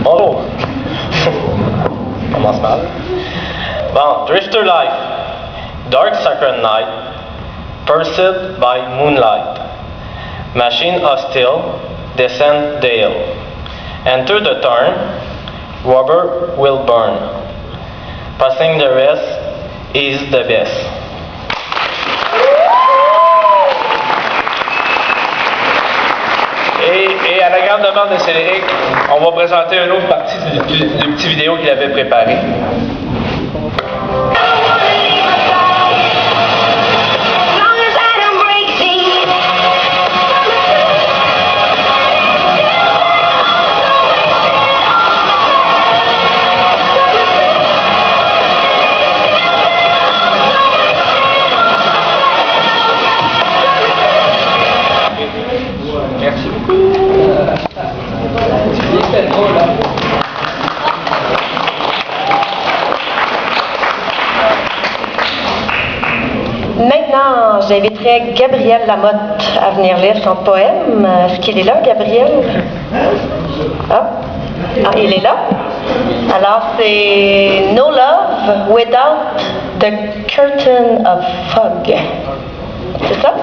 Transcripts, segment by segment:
Bonjour. Commence mal. Bon, Drifter Life. Dark Sacred Night. Pursued by moonlight. Machine hostile. Descend the hill. Enter the turn. Rubber will burn. Passing the rest is the best. Et à la grande demande de Cédric, on va présenter une autre partie du petit vidéo qu'il avait préparé. Merci beaucoup. Maintenant, j'inviterai Gabriel Lamotte à venir lire son poème. Est-ce qu'il est là, Gabriel? Ah, il est là? Alors, c'est No Love Without the Curtain of Fog. C'est ça?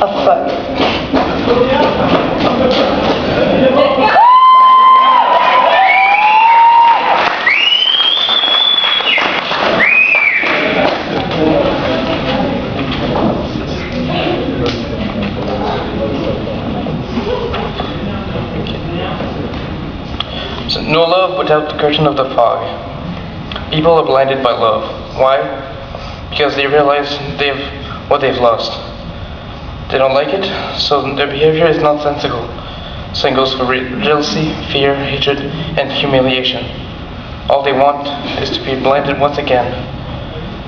Of Fog. So, no love without the curtain of the fog. People are blinded by love. Why? Because they realize what they've lost. They don't like it, so their behavior is nonsensical. Same goes for jealousy, fear, hatred, and humiliation. All they want is to be blinded once again.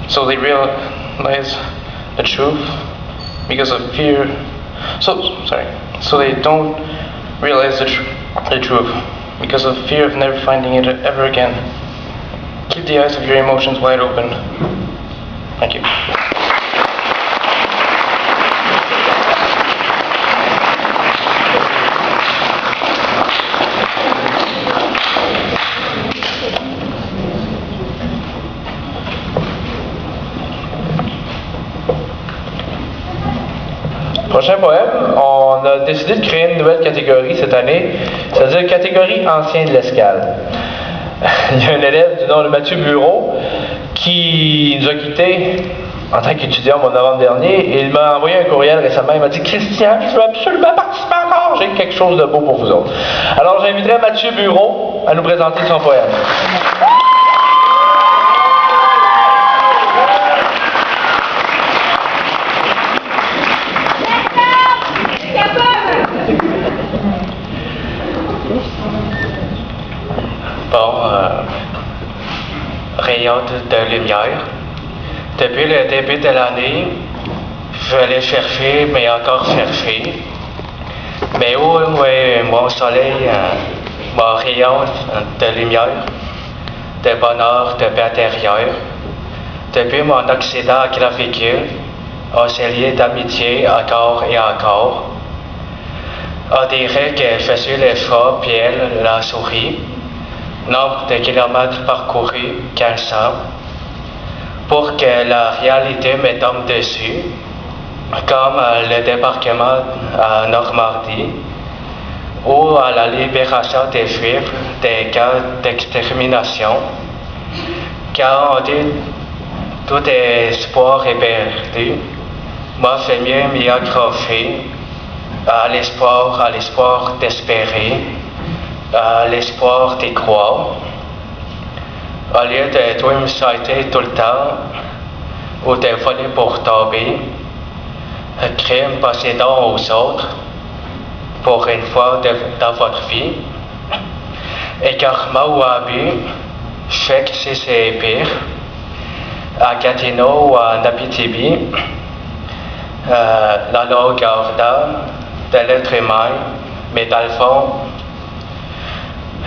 So they realize the truth because of fear. So they don't realize the truth because of fear of never finding it ever again. Keep the eyes of your emotions wide open. Thank you. Prochain poème, on a décidé de créer une nouvelle catégorie cette année, c'est-à-dire catégorie ancien de l'escale. Il y a un élève du nom de Mathieu Bureau qui nous a quittés en tant qu'étudiant au mois de novembre dernier et il m'a envoyé un courriel récemment, il m'a dit « Christian, je veux absolument participer encore, j'ai quelque chose de beau pour vous autres. » Alors j'inviterai Mathieu Bureau à nous présenter son poème. Rayon de lumière. Depuis le début de l'année, je vais chercher, mais encore chercher. Mais où est mon soleil, mon rayon de lumière, de bonheur, de paix intérieure? Depuis mon accident gravicule, on s'est lié d'amitié encore et encore. On dirait que je suis le chat puis elle la souris. Nombre de kilomètres parcourus qu'un sang, pour que la réalité me tombe dessus, comme le débarquement à Normandie, ou à la libération des Juifs des camps d'extermination, quand on dit tout espoir est perdu, moi c'est mieux m'y accrocher à l'espoir d'espérer, à l'espoir d'y croire, au lieu de tout me sauter tout le temps ou de voler pour tomber, crime possédant aux autres pour une fois dans votre vie, et karma ou abus, je sais que si c'est pire, à Gatineau ou à Abitibi, la langue ardente de l'être humain, mais dans le fond,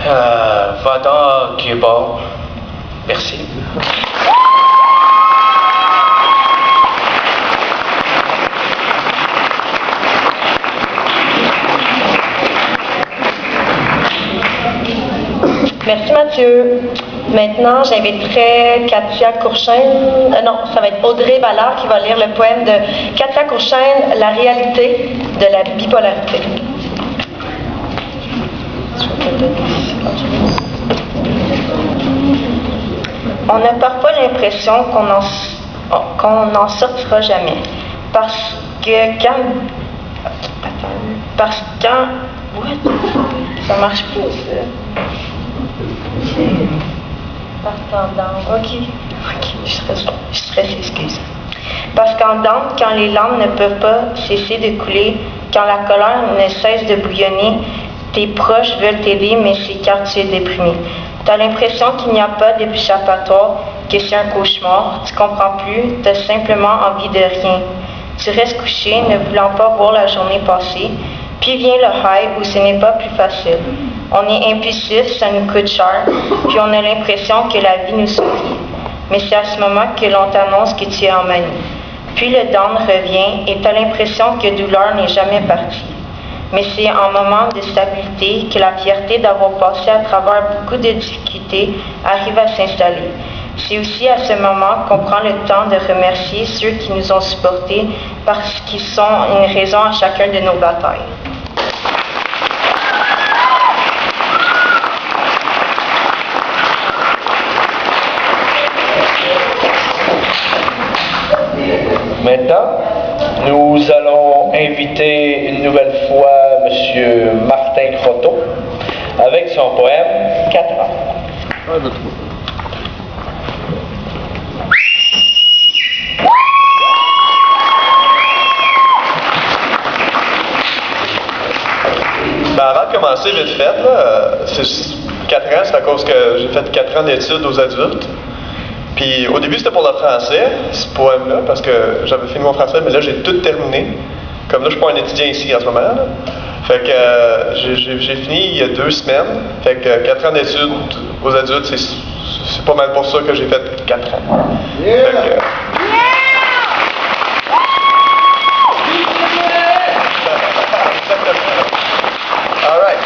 va dans Cuba. Merci. Merci Mathieu. Maintenant, j'inviterai Katia Courchaine. Non, ça va être Audrey Ballard qui va lire le poème de Katia Courchaine, La réalité de la bipolarité. On a parfois l'impression qu'on n'en sortira jamais. Parce quand... What? Ça marche pas, ça. Ok, je stresse, excuse. Parce qu'en Dante, quand les larmes ne peuvent pas cesser de couler, quand la colère ne cesse de bouillonner, tes proches veulent t'aider, mais c'est car tu es déprimé. Tu as l'impression qu'il n'y a pas d'échappatoire, que c'est un cauchemar, tu comprends plus, tu as simplement envie de rien. Tu restes couché, ne voulant pas voir la journée passer, puis vient le high où ce n'est pas plus facile. On est impulsif, ça nous coûte cher, puis on a l'impression que la vie nous sourit. Mais c'est à ce moment que l'on t'annonce que tu es en manie. Puis le down revient et tu as l'impression que douleur n'est jamais partie. Mais c'est en moment de stabilité que la fierté d'avoir passé à travers beaucoup de difficultés arrive à s'installer. C'est aussi à ce moment qu'on prend le temps de remercier ceux qui nous ont supportés parce qu'ils sont une raison à chacun de nos batailles. Maintenant, nous allons inviter une nouvelle fois M. Martin Croteau avec son poème 4 ans. Avant de commencer, vite fait, là, 4 ans, c'est à cause que j'ai fait 4 ans d'études aux adultes. Puis au début, c'était pour le français, ce poème-là, parce que j'avais fini mon français, mais là, j'ai tout terminé. Comme là, je suis pas un étudiant ici en ce moment. Là. Fait que j'ai fini il y a 2 semaines. Fait que 4 ans d'études aux adultes, c'est pas mal pour ça que j'ai fait 4 ans. Yeah! Fait que, Alright.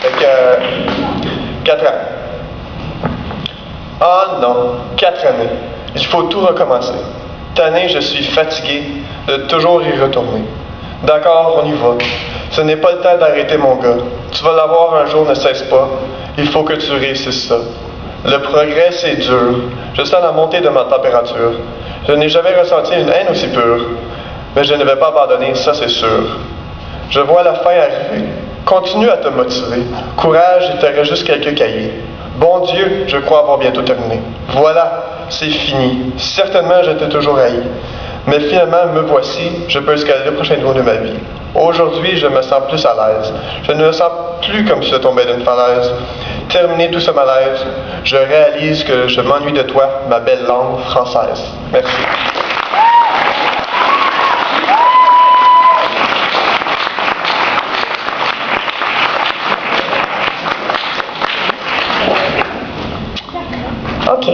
Fait que 4 ans. Ah non, 4 années. Il faut tout recommencer. Tanné, je suis fatigué de toujours y retourner. D'accord, on y va. Ce n'est pas le temps d'arrêter, mon gars. Tu vas l'avoir un jour, ne cesse pas. Il faut que tu réussisses ça. Le progrès, c'est dur. Je sens la montée de ma température. Je n'ai jamais ressenti une haine aussi pure. Mais je ne vais pas abandonner, ça c'est sûr. Je vois la fin arriver. Continue à te motiver. Courage, il te reste juste quelques cahiers. Bon Dieu, je crois avoir bientôt terminé. Voilà, c'est fini. Certainement, je t'ai toujours haï. Mais finalement, me voici, je peux escalader le prochain niveau de ma vie. Aujourd'hui, je me sens plus à l'aise. Je ne me sens plus comme si je tombais d'une falaise. Terminé tout ce malaise, je réalise que je m'ennuie de toi, ma belle langue française. Merci. OK.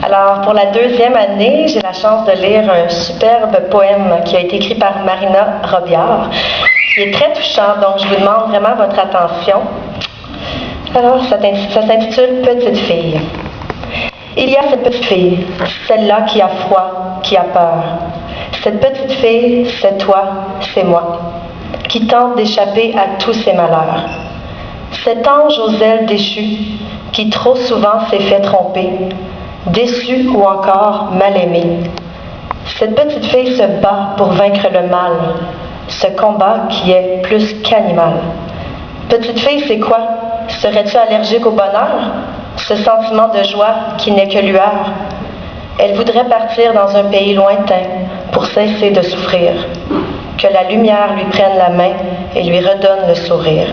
Alors, pour la 2e année, j'ai la chance de lire un superbe poème qui a été écrit par Marina Robillard, qui est très touchant, donc je vous demande vraiment votre attention. Alors, ça s'intitule « Petite fille ». Il y a cette petite fille, celle-là qui a froid, qui a peur. Cette petite fille, c'est toi, c'est moi, qui tente d'échapper à tous ses malheurs. Cet ange aux ailes déchues, qui trop souvent s'est fait tromper, déçu ou encore mal aimé. Cette petite fille se bat pour vaincre le mal, ce combat qui est plus qu'animal. Petite fille, c'est quoi? Serais-tu allergique au bonheur? Ce sentiment de joie qui n'est que lueur. Elle voudrait partir dans un pays lointain pour cesser de souffrir. Que la lumière lui prenne la main et lui redonne le sourire.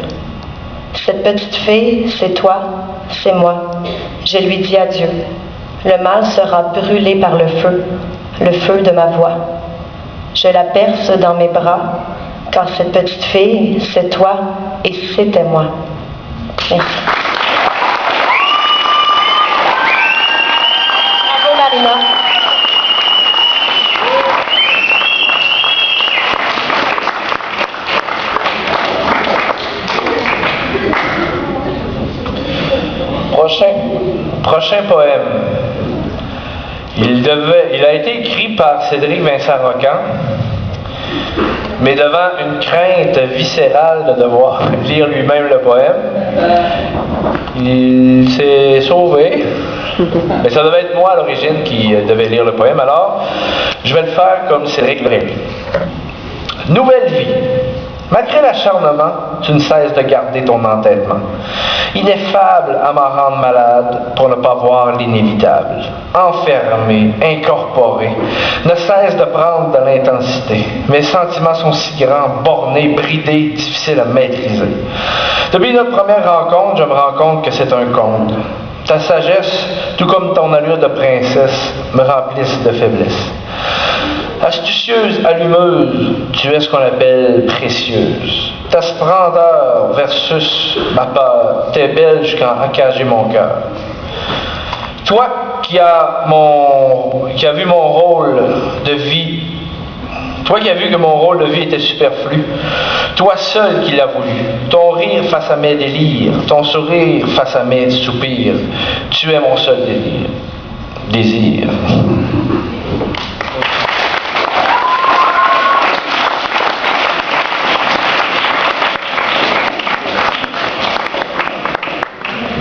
Cette petite fille, c'est toi, c'est moi. Je lui dis adieu. Le mal sera brûlé par le feu de ma voix. Je la berce dans mes bras, car cette petite fille, c'est toi et c'était moi. Merci. Bravo Marina. prochain poème. Il a été écrit par Cédric Vincent Rocan, mais devant une crainte viscérale de devoir lire lui-même le poème, il s'est sauvé. Mais ça devait être moi à l'origine qui devait lire le poème, alors je vais le faire comme Cédric l'aurait lu. Nouvelle vie. Malgré l'acharnement, tu ne cesses de garder ton entêtement. Ineffable à m'en rendre malade pour ne pas voir l'inévitable. Enfermé, incorporé, ne cesse de prendre de l'intensité. Mes sentiments sont si grands, bornés, bridés, difficiles à maîtriser. Depuis notre première rencontre, je me rends compte que c'est un conte. Ta sagesse, tout comme ton allure de princesse, me remplissent de faiblesse. Astucieuse, allumeuse, tu es ce qu'on appelle précieuse. Ta splendeur versus ma peur, t'es belle jusqu'à encager mon cœur. Toi qui as vu mon rôle de vie, toi qui as vu que mon rôle de vie était superflu, toi seul qui l'as voulu, ton rire face à mes délires, ton sourire face à mes soupirs, tu es mon seul désir.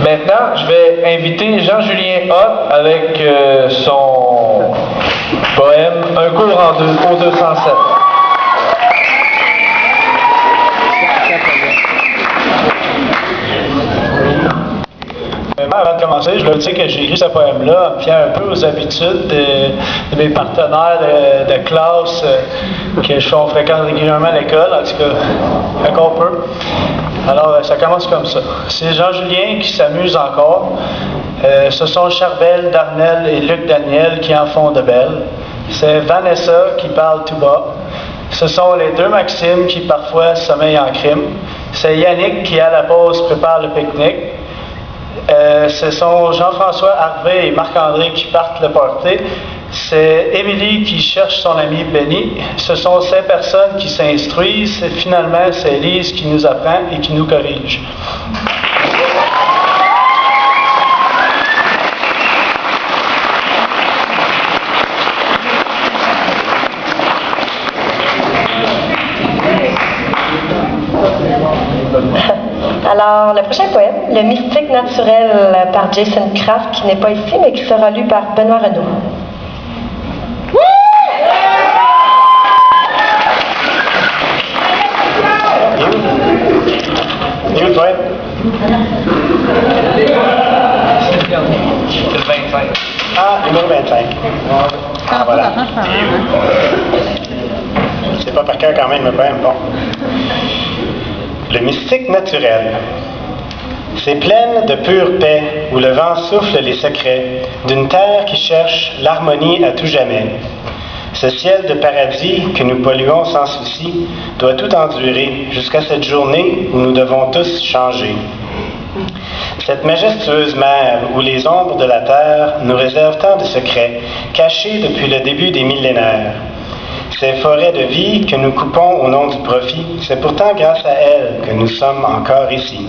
Maintenant, je vais inviter Jean-Julien Hott avec son poème Un cours en deux, au 207. Avant de commencer, je dois dire que j'ai écrit ce poème-là en me fiant un peu aux habitudes de mes partenaires de classe on fréquente régulièrement à l'école, en tout cas, encore peu. Alors, ça commence comme ça. C'est Jean-Julien qui s'amuse encore. Ce sont Charbel, Darnell et Luc Daniel qui en font de belles. C'est Vanessa qui parle tout bas. Ce sont les deux Maximes qui parfois sommeillent en crime. C'est Yannick qui, à la pause, prépare le pique-nique. Ce sont Jean-François Harvey et Marc-André qui partent le porter. C'est Émilie qui cherche son ami Benny. Ce sont ces personnes qui s'instruisent. Finalement, c'est Lise qui nous apprend et qui nous corrige. Alors, le prochain poème, Le mystique naturel par Jason Kraft, qui n'est pas ici, mais qui sera lu par Benoît Renaud. Et où le poème? C'est le 25. Ah, numéro 25. Ah, voilà. C'est pas par cœur quand même le poème, bon. Le mystique naturel. Ces plaines de pure paix où le vent souffle les secrets d'une terre qui cherche l'harmonie à tout jamais. Ce ciel de paradis que nous polluons sans souci doit tout endurer jusqu'à cette journée où nous devons tous changer. Cette majestueuse mer où les ombres de la terre nous réservent tant de secrets cachés depuis le début des millénaires. Ces forêts de vie que nous coupons au nom du profit, c'est pourtant grâce à elles que nous sommes encore ici.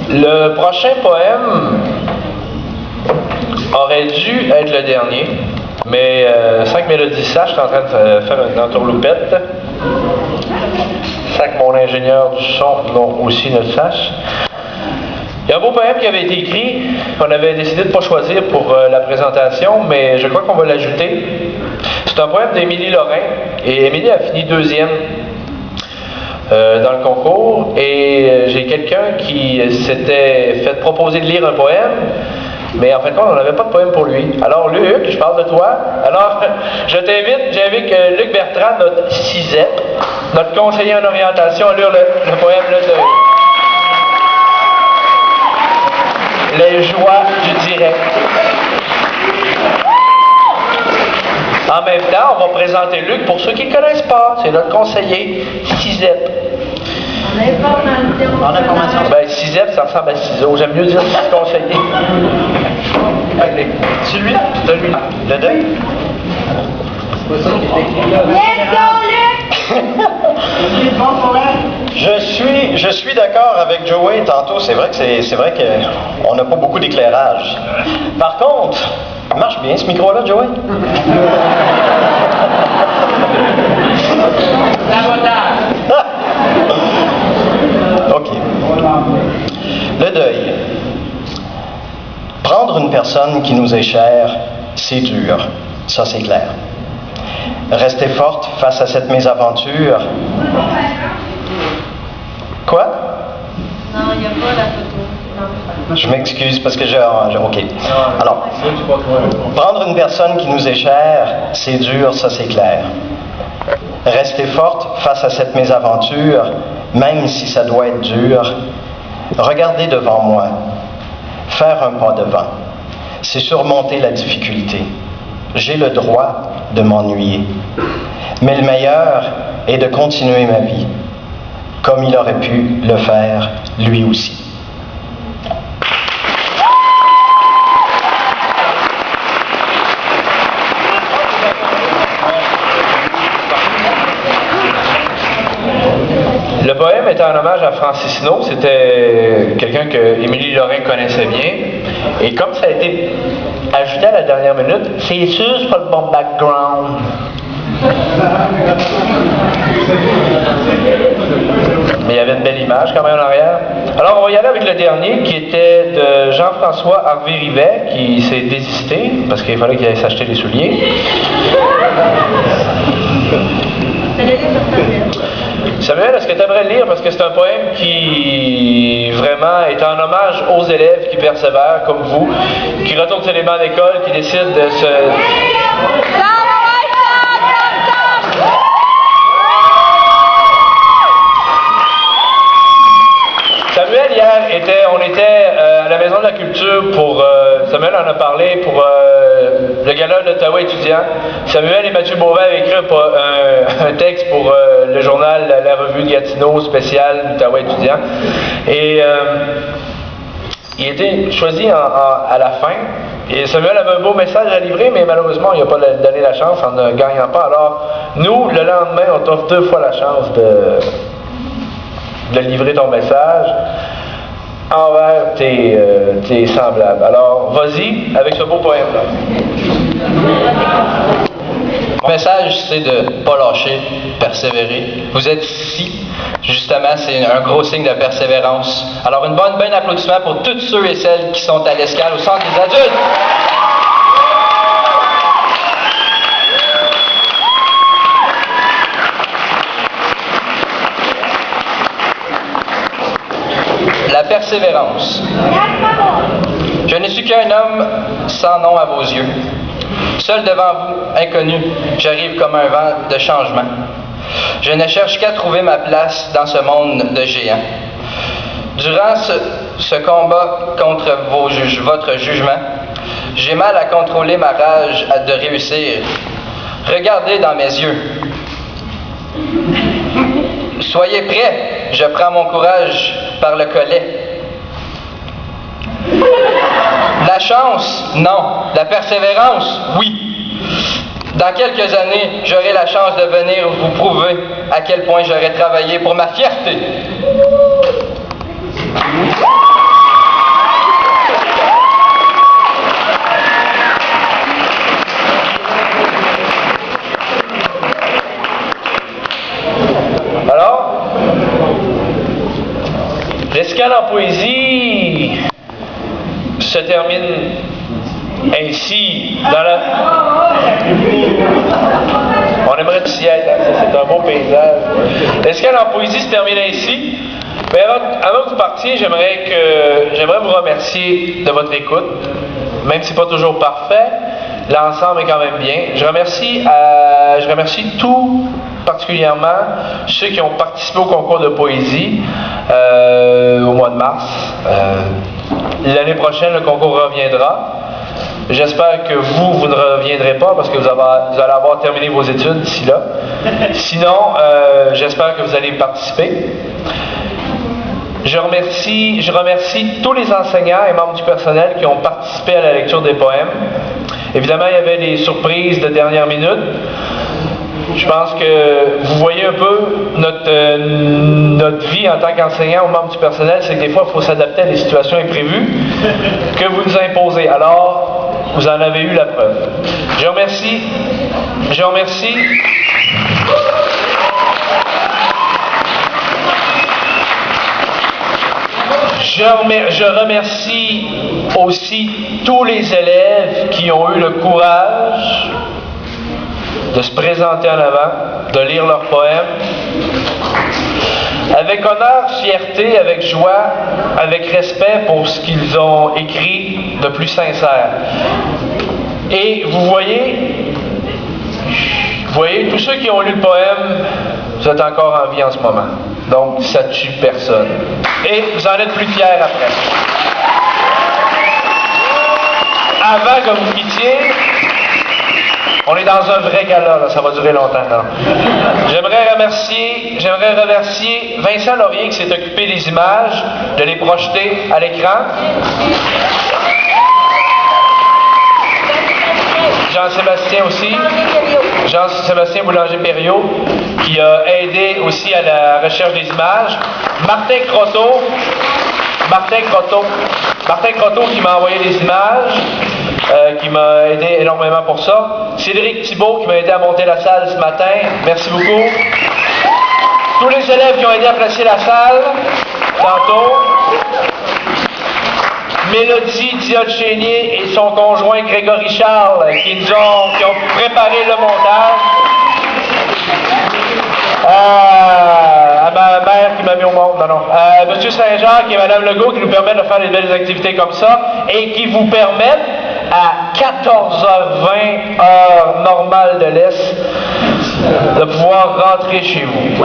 Le prochain poème aurait dû être le dernier, mais 5 mélodies sages, je suis en train de faire une entourloupette, sans que mon ingénieur du son aussi ne le sache. Il y a un beau poème qui avait été écrit, qu'on avait décidé de ne pas choisir pour la présentation, mais je crois qu'on va l'ajouter. C'est un poème d'Émilie Lorrain, et Émilie a fini deuxième dans le concours, et j'ai quelqu'un qui s'était fait proposer de lire un poème, mais en fin de compte, on n'avait pas de poème pour lui. Alors Luc, je parle de toi. Alors, j'invite Luc Bertrand, notre CISEP, notre conseiller en orientation, à lire le poème Les joies du direct. En même temps, on va présenter Luc pour ceux qui ne connaissent pas. C'est notre conseiller CISEP. Ben, CISEP, ça ressemble à ciseaux. J'aime mieux dire conseiller. Allez. Celui-là? Celui-là. Le deuil? Je suis d'accord avec Joey tantôt. C'est vrai qu'on n'a pas beaucoup d'éclairage. Par contre, il marche bien ce micro-là, Joey? OK. Le deuil. Prendre une personne qui nous est chère, c'est dur. Ça, c'est clair. Rester forte face à cette mésaventure. Quoi? Non, il n'y a pas la photo. Je m'excuse parce que OK. Alors, prendre une personne qui nous est chère, c'est dur, ça c'est clair. Rester forte face à cette mésaventure, même si ça doit être dur. Regarder devant moi. Faire un pas devant. C'est surmonter la difficulté. J'ai le droit de m'ennuyer. Mais le meilleur est de continuer ma vie, comme il aurait pu le faire lui aussi. Le poème était en hommage à Francis No. C'était quelqu'un que Émilie Lorrain connaissait bien. Et comme ça a été ajouté à la dernière minute, c'est sûr, c'est pas le bon background. Mais il y avait une belle image quand même en arrière. Alors, on va y aller avec le dernier qui était de Jean-François Harvey-Rivet qui s'est désisté parce qu'il fallait qu'il aille s'acheter des souliers. Samuel, est-ce que tu aimerais le lire? Parce que c'est un poème qui vraiment est en hommage aux élèves qui persévèrent, comme vous, qui retournent sur les bancs d'école, qui décident de se... Samuel, hier, on était à la Maison de la Culture pour... Samuel en a parlé pour le gala de l'Ottawa étudiant. Samuel et Mathieu Beauvais avaient écrit un texte pour le journal La Revue de Gatineau spécial d'Ottawa étudiant. Et il a été choisi à la fin. Et Samuel avait un beau message à livrer, mais malheureusement, il n'a pas donné la chance en ne gagnant pas. Alors, nous, le lendemain, on t'offre 2 fois la chance de livrer ton message envers tes semblables. Alors, vas-y avec ce beau poème-là. Mon message, c'est de ne pas lâcher, persévérer. Vous êtes ici, justement, c'est un gros signe de persévérance. Alors, un bon applaudissement pour tous ceux et celles qui sont à l'Escale, au Centre des adultes. La persévérance. Je ne suis qu'un homme sans nom à vos yeux. Seul devant vous, inconnu, j'arrive comme un vent de changement. Je ne cherche qu'à trouver ma place dans ce monde de géants. Durant ce combat contre votre jugement, j'ai mal à contrôler ma rage de réussir. Regardez dans mes yeux. Soyez prêts, je prends mon courage par le collet. La chance, non. La persévérance, oui. Dans quelques années, j'aurai la chance de venir vous prouver à quel point j'aurais travaillé pour ma fierté. Alors, l'escale en poésie se termine ainsi dans la... On aimerait s'y être, c'est un beau paysage. L'escale en poésie se termine ainsi. Mais avant que vous partiez, j'aimerais vous remercier de votre écoute, même si c'est pas toujours parfait. L'ensemble est quand même bien. Je remercie tout particulièrement ceux qui ont participé au concours de poésie au mois de mars. L'année prochaine, le concours reviendra. J'espère que vous ne reviendrez pas parce que vous allez avoir terminé vos études d'ici là. Sinon, j'espère que vous allez participer. Je remercie tous les enseignants et membres du personnel qui ont participé à la lecture des poèmes. Évidemment, il y avait des surprises de dernière minute. Je pense que vous voyez un peu notre vie en tant qu'enseignant ou membre du personnel, c'est que des fois, il faut s'adapter à des situations imprévues que vous nous imposez. Alors, vous en avez eu la preuve. Je remercie. Je remercie aussi tous les élèves qui ont eu le courage de se présenter en avant, de lire leurs poèmes, avec honneur, fierté, avec joie, avec respect pour ce qu'ils ont écrit de plus sincère. Et vous voyez, tous ceux qui ont lu le poème, vous êtes encore en vie en ce moment. Donc, ça tue personne. Et vous en êtes plus fiers après. Avant que vous quittiez, on est dans un vrai gala, là, ça va durer longtemps. J'aimerais remercier Vincent Laurier qui s'est occupé des images, de les projeter à l'écran. Jean-Sébastien aussi, Jean-Sébastien Boulanger-Perriot, qui a aidé aussi à la recherche des images. Martin Croteau qui m'a envoyé des images, qui m'a aidé énormément pour ça. Cédric Thibault qui m'a aidé à monter la salle ce matin. Merci beaucoup. Tous les élèves qui ont aidé à placer la salle, tantôt. Mélodie Diot-Chénier et son conjoint Grégory Charles qui ont préparé le montage. À ma mère qui m'a mis au monde, Monsieur Saint-Jacques et Madame Legault qui nous permettent de faire des belles activités comme ça et qui vous permettent à 14h20 heure normale de l'Est de pouvoir rentrer chez vous.